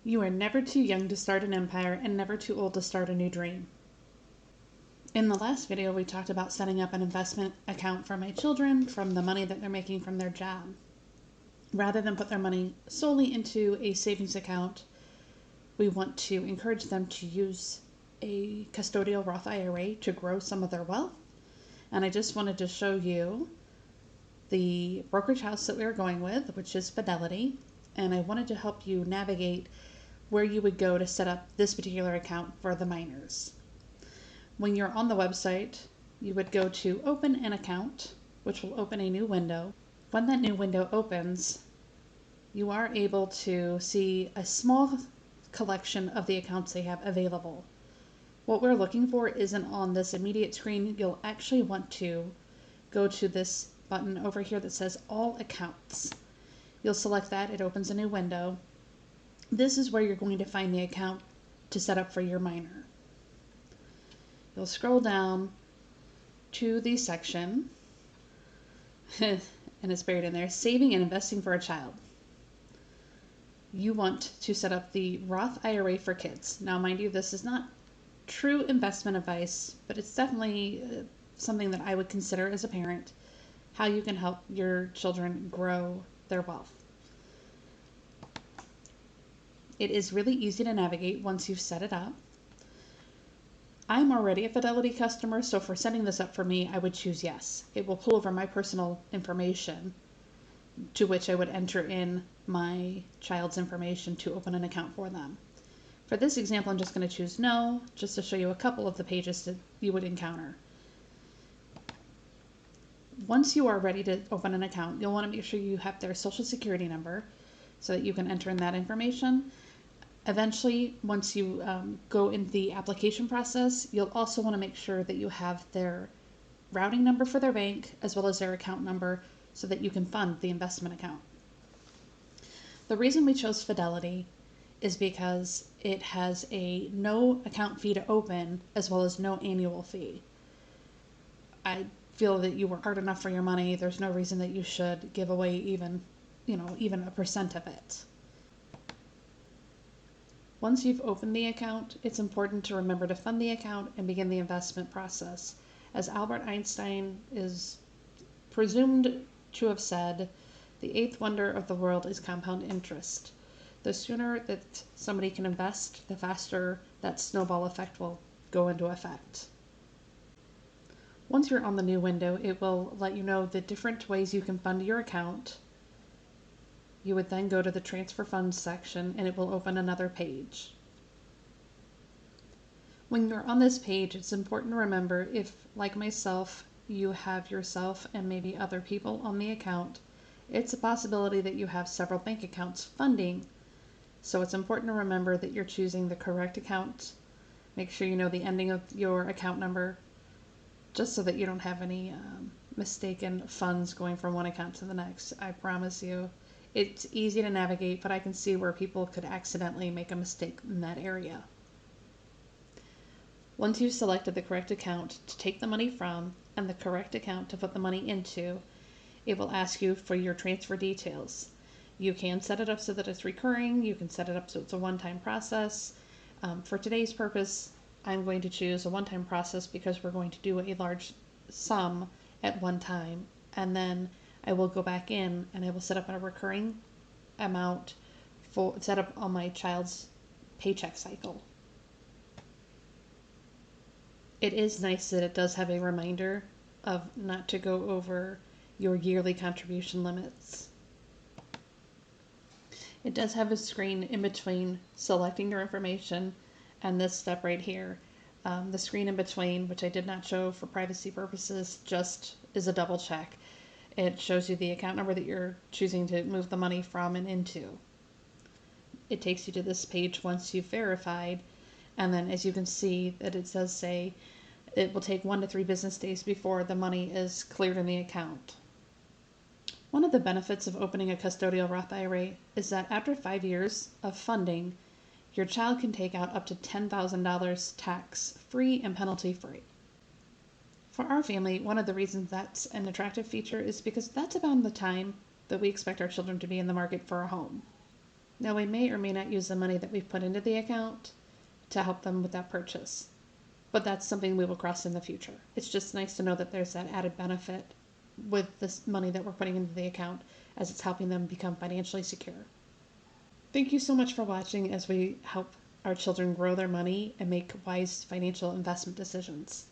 You are never too young to start an empire and never too old to start a new dream. In the last video, we talked about setting up an investment account for my children from the money that they're making from their job. Rather than put their money solely into a savings account, we want to encourage them to use a custodial Roth IRA to grow some of their wealth. And I just wanted to show you the brokerage house that we are going with, which is Fidelity. And I wanted to help you navigate where you would go to set up this particular account for the minors. When you're on the website, you would go to open an account, which will open a new window. When that new window opens, you are able to see a small collection of the accounts they have available. What we're looking for isn't on this immediate screen. You'll actually want to go to this button over here that says all accounts. You'll select that, it opens a new window. This is where you're going to find the account to set up for your minor. You'll scroll down to the section, and it's buried in there, saving and investing for a child. You want to set up the Roth IRA for kids. Now, mind you, this is not true investment advice, but it's definitely something that I would consider as a parent, how you can help your children grow their wealth. It is really easy to navigate once you've set it up. I'm already a Fidelity customer, so for setting this up for me, I would choose yes. It will pull over my personal information, to which I would enter in my child's information to open an account for them. For this example, I'm just going to choose no, just to show you a couple of the pages that you would encounter. Once you are ready to open an account, you'll want to make sure you have their social security number so that you can enter in that information. Eventually, once you go into the application process, you'll also want to make sure that you have their routing number for their bank as well as their account number so that you can fund the investment account. The reason we chose Fidelity is because it has a no account fee to open as well as no annual fee. I feel that you work hard enough for your money. There's no reason that you should give away even a percent of it. Once you've opened the account, it's important to remember to fund the account and begin the investment process. As Albert Einstein is presumed to have said, the eighth wonder of the world is compound interest. The sooner that somebody can invest, the faster that snowball effect will go into effect. Once you're on the new window, it will let you know the different ways you can fund your account. You would then go to the transfer funds section and it will open another page. When you're on this page, it's important to remember if, like myself, you have yourself and maybe other people on the account, it's a possibility that you have several bank accounts funding. So it's important to remember that you're choosing the correct account. Make sure you know the ending of your account number, just so that you don't have any mistaken funds going from one account to the next. I promise you, it's easy to navigate, but I can see where people could accidentally make a mistake in that area. Once you've selected the correct account to take the money from and the correct account to put the money into, it will ask you for your transfer details. You can set it up so that it's recurring. You can set it up so it's a one-time process. For today's purpose, I'm going to choose a one-time process because we're going to do a large sum at one time, and then I will go back in and I will set up a recurring amount set up on my child's paycheck cycle. It is nice that it does have a reminder of not to go over your yearly contribution limits. It does have a screen in between selecting your information and this step right here. The screen in between, which I did not show for privacy purposes, just is a double check. It shows you the account number that you're choosing to move the money from and into. It takes you to this page once you've verified, and then as you can see that it does say it will take 1 to 3 business days before the money is cleared in the account. One of the benefits of opening a custodial Roth IRA is that after 5 years of funding, your child can take out up to $10,000 tax-free and penalty-free. For our family, one of the reasons that's an attractive feature is because that's about the time that we expect our children to be in the market for a home. Now, we may or may not use the money that we've put into the account to help them with that purchase, but that's something we will cross in the future. It's just nice to know that there's that added benefit with this money that we're putting into the account as it's helping them become financially secure. Thank you so much for watching as we help our children grow their money and make wise financial investment decisions.